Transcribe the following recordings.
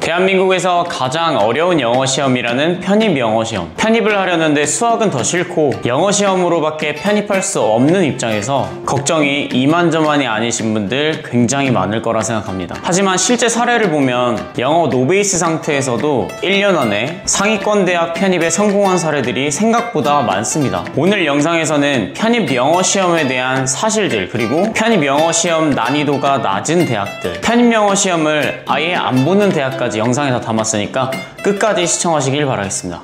대한민국에서 가장 어려운 영어 시험이라는 편입 영어 시험. 편입을 하려는데 수학은 더 싫고 영어 시험으로밖에 편입할 수 없는 입장에서 걱정이 이만저만이 아니신 분들 굉장히 많을 거라 생각합니다. 하지만 실제 사례를 보면 영어 노베이스 상태에서도 1년 안에 상위권 대학 편입에 성공한 사례들이 생각보다 많습니다. 오늘 영상에서는 편입 영어 시험에 대한 사실들, 그리고 편입 영어 시험 난이도가 낮은 대학들, 편입 영어 시험을 아예 안 보는 대학까지 영상에서 담았으니까 끝까지 시청하시길 바라겠습니다.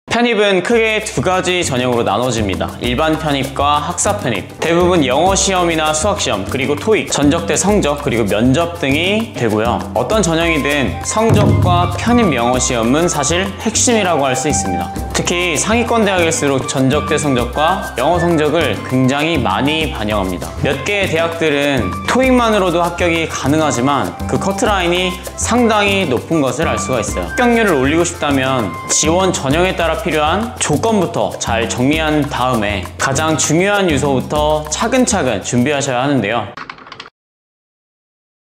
편입은 크게 두 가지 전형으로 나눠집니다. 일반 편입과 학사 편입. 대부분 영어 시험이나 수학 시험, 그리고 토익, 전적대 성적, 그리고 면접 등이 되고요. 어떤 전형이든 성적과 편입 영어 시험은 사실 핵심이라고 할 수 있습니다. 특히 상위권 대학일수록 전적대 성적과 영어 성적을 굉장히 많이 반영합니다. 몇 개의 대학들은 토익만으로도 합격이 가능하지만 그 커트라인이 상당히 높은 것을 알 수가 있어요. 합격률을 올리고 싶다면 지원 전형에 따라 필요한 조건부터 잘 정리한 다음에 가장 중요한 요소부터 차근차근 준비하셔야 하는데요.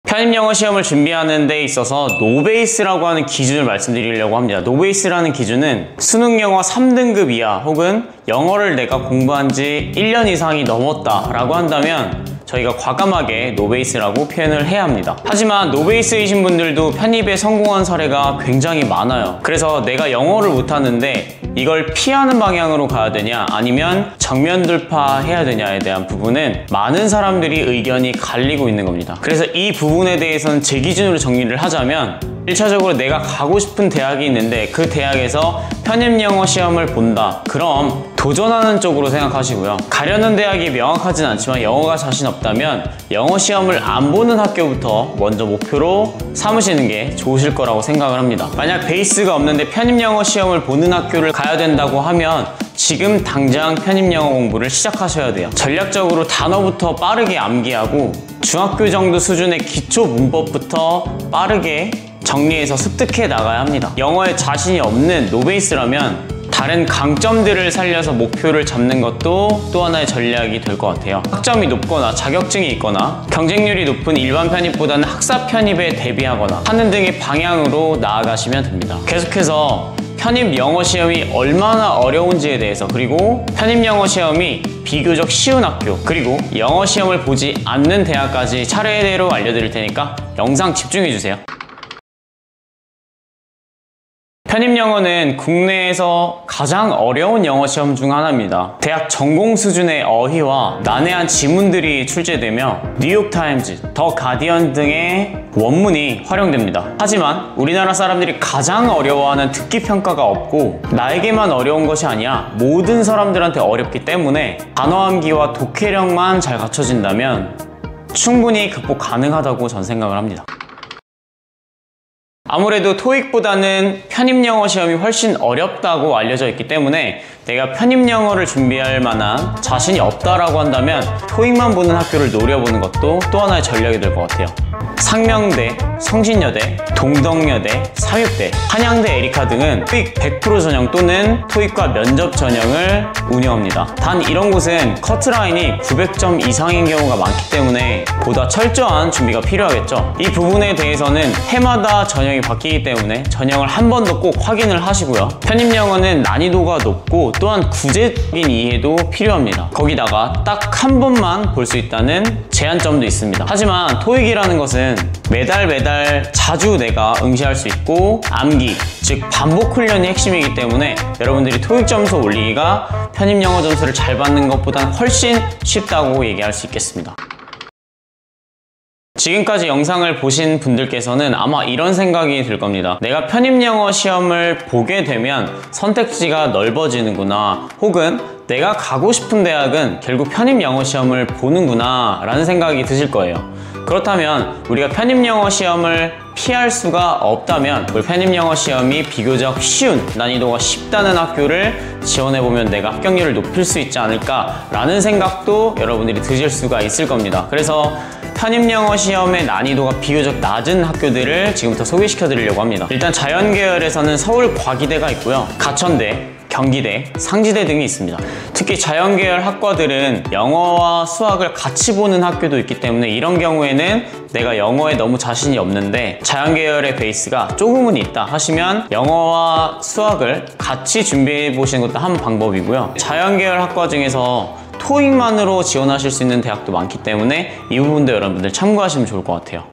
편입 영어 시험을 준비하는 데 있어서 노베이스라고 하는 기준을 말씀드리려고 합니다. 노베이스라는 기준은 수능 영어 3등급 이하 혹은 영어를 내가 공부한 지 1년 이상이 넘었다 라고 한다면 저희가 과감하게 노베이스라고 표현을 해야 합니다. 하지만 노베이스이신 분들도 편입에 성공한 사례가 굉장히 많아요. 그래서 내가 영어를 못하는데 이걸 피하는 방향으로 가야 되냐 아니면 정면 돌파해야 되냐에 대한 부분은 많은 사람들이 의견이 갈리고 있는 겁니다. 그래서 이 부분에 대해서는 제 기준으로 정리를 하자면 1차적으로 내가 가고 싶은 대학이 있는데 그 대학에서 편입 영어 시험을 본다. 그럼 도전하는 쪽으로 생각하시고요. 가려는 대학이 명확하진 않지만 영어가 자신 없다면 영어 시험을 안 보는 학교부터 먼저 목표로 삼으시는 게 좋으실 거라고 생각을 합니다. 만약 베이스가 없는데 편입 영어 시험을 보는 학교를 가야 된다고 하면 지금 당장 편입 영어 공부를 시작하셔야 돼요. 전략적으로 단어부터 빠르게 암기하고 중학교 정도 수준의 기초 문법부터 빠르게 정리해서 습득해 나가야 합니다. 영어에 자신이 없는 노베이스라면 다른 강점들을 살려서 목표를 잡는 것도 또 하나의 전략이 될 것 같아요. 학점이 높거나 자격증이 있거나 경쟁률이 높은 일반 편입보다는 학사 편입에 대비하거나 하는 등의 방향으로 나아가시면 됩니다. 계속해서 편입 영어 시험이 얼마나 어려운지에 대해서, 그리고 편입 영어 시험이 비교적 쉬운 학교, 그리고 영어 시험을 보지 않는 대학까지 차례대로 알려드릴 테니까 영상 집중해주세요. 편입 영어는 국내에서 가장 어려운 영어 시험 중 하나입니다. 대학 전공 수준의 어휘와 난해한 지문들이 출제되며 뉴욕타임즈, 더 가디언 등의 원문이 활용됩니다. 하지만 우리나라 사람들이 가장 어려워하는 듣기 평가가 없고 나에게만 어려운 것이 아니야 모든 사람들한테 어렵기 때문에 단어 암기와 독해력만 잘 갖춰진다면 충분히 극복 가능하다고 전 생각을 합니다. 아무래도 토익보다는 편입 영어 시험이 훨씬 어렵다고 알려져 있기 때문에 내가 편입 영어를 준비할 만한 자신이 없다라고 한다면 토익만 보는 학교를 노려보는 것도 또 하나의 전략이 될 것 같아요. 상명대, 성신여대, 동덕여대, 삼육대, 한양대 에리카 등은 토익 100% 전형 또는 토익과 면접 전형을 운영합니다. 단 이런 곳은 커트라인이 900점 이상인 경우가 많기 때문에 보다 철저한 준비가 필요하겠죠. 이 부분에 대해서는 해마다 전형이 바뀌기 때문에 전형을 한 번 더 꼭 확인을 하시고요. 편입 영어는 난이도가 높고 또한 구제적인 이해도 필요합니다. 거기다가 딱 한 번만 볼 수 있다는 제한점도 있습니다. 하지만 토익이라는 것은 매달 자주 내가 응시할 수 있고 암기, 즉 반복 훈련이 핵심이기 때문에 여러분들이 토익 점수 올리기가 편입 영어 점수를 잘 받는 것보다는 훨씬 쉽다고 얘기할 수 있겠습니다. 지금까지 영상을 보신 분들께서는 아마 이런 생각이 들 겁니다. 내가 편입 영어 시험을 보게 되면 선택지가 넓어지는구나, 혹은 내가 가고 싶은 대학은 결국 편입 영어 시험을 보는구나 라는 생각이 드실 거예요. 그렇다면 우리가 편입 영어 시험을 피할 수가 없다면 우리 편입 영어 시험이 비교적 쉬운, 난이도가 쉽다는 학교를 지원해보면 내가 합격률을 높일 수 있지 않을까 라는 생각도 여러분들이 드실 수가 있을 겁니다. 그래서 편입 영어 시험의 난이도가 비교적 낮은 학교들을 지금부터 소개시켜 드리려고 합니다. 일단 자연계열에서는 서울과기대가 있고요, 가천대, 경기대, 상지대 등이 있습니다. 특히 자연계열 학과들은 영어와 수학을 같이 보는 학교도 있기 때문에 이런 경우에는 내가 영어에 너무 자신이 없는데 자연계열의 베이스가 조금은 있다 하시면 영어와 수학을 같이 준비해 보시는 것도 한 방법이고요. 자연계열 학과 중에서 토익만으로 지원하실 수 있는 대학도 많기 때문에 이 부분도 여러분들 참고하시면 좋을 것 같아요.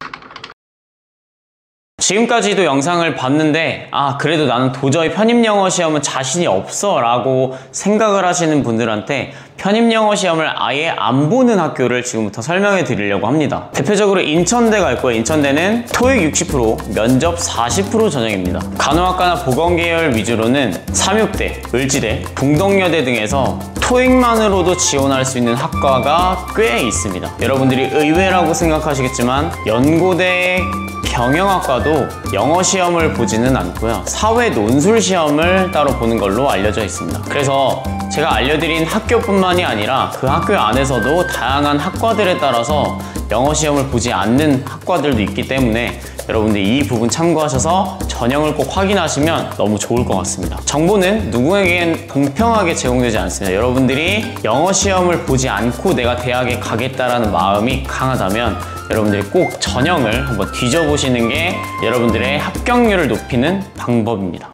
지금까지도 영상을 봤는데 그래도 나는 도저히 편입영어 시험은 자신이 없어 라고 생각을 하시는 분들한테 편입영어 시험을 아예 안 보는 학교를 지금부터 설명해 드리려고 합니다. 대표적으로 인천대가 있고요. 인천대는 토익 60%, 면접 40% 전형입니다. 간호학과나 보건계열 위주로는 삼육대, 을지대, 동덕여대 등에서 토익만으로도 지원할 수 있는 학과가 꽤 있습니다. 여러분들이 의외라고 생각하시겠지만 연고대 경영학과도 영어 시험을 보지는 않고요. 사회 논술 시험을 따로 보는 걸로 알려져 있습니다. 그래서 제가 알려드린 학교뿐만이 아니라 그 학교 안에서도 다양한 학과들에 따라서 영어 시험을 보지 않는 학과들도 있기 때문에 여러분들이 이 부분 참고하셔서 전형을 꼭 확인하시면 너무 좋을 것 같습니다. 정보는 누구에겐 공평하게 제공되지 않습니다. 여러분들이 영어 시험을 보지 않고 내가 대학에 가겠다라는 마음이 강하다면 여러분들이 꼭 전형을 한번 뒤져보시는 게 여러분들의 합격률을 높이는 방법입니다.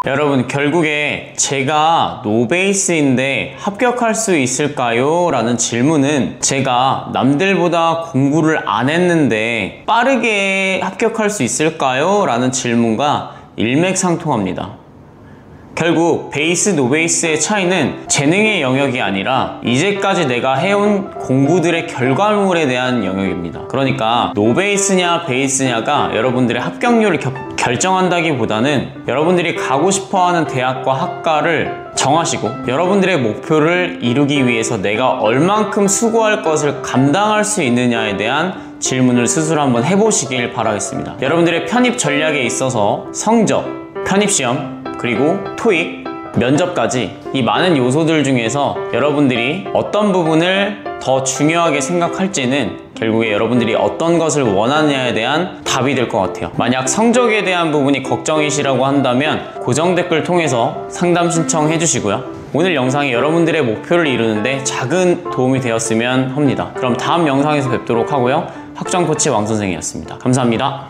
여러분, 결국에 제가 노베이스인데 합격할 수 있을까요? 라는 질문은 제가 남들보다 공부를 안 했는데 빠르게 합격할 수 있을까요? 라는 질문과 일맥상통합니다. 결국 베이스, 노베이스의 차이는 재능의 영역이 아니라 이제까지 내가 해온 공부들의 결과물에 대한 영역입니다. 그러니까 노베이스냐 베이스냐가 여러분들의 합격률을 결정한다기보다는 여러분들이 가고 싶어하는 대학과 학과를 정하시고 여러분들의 목표를 이루기 위해서 내가 얼만큼 수고할 것을 감당할 수 있느냐에 대한 질문을 스스로 한번 해보시길 바라겠습니다. 여러분들의 편입 전략에 있어서 성적, 편입시험, 그리고 토익, 면접까지 이 많은 요소들 중에서 여러분들이 어떤 부분을 더 중요하게 생각할지는 결국에 여러분들이 어떤 것을 원하느냐에 대한 답이 될 것 같아요. 만약 성적에 대한 부분이 걱정이시라고 한다면 고정 댓글 통해서 상담 신청해 주시고요. 오늘 영상이 여러분들의 목표를 이루는데 작은 도움이 되었으면 합니다. 그럼 다음 영상에서 뵙도록 하고요. 학점 코치 왕 선생이었습니다. 감사합니다.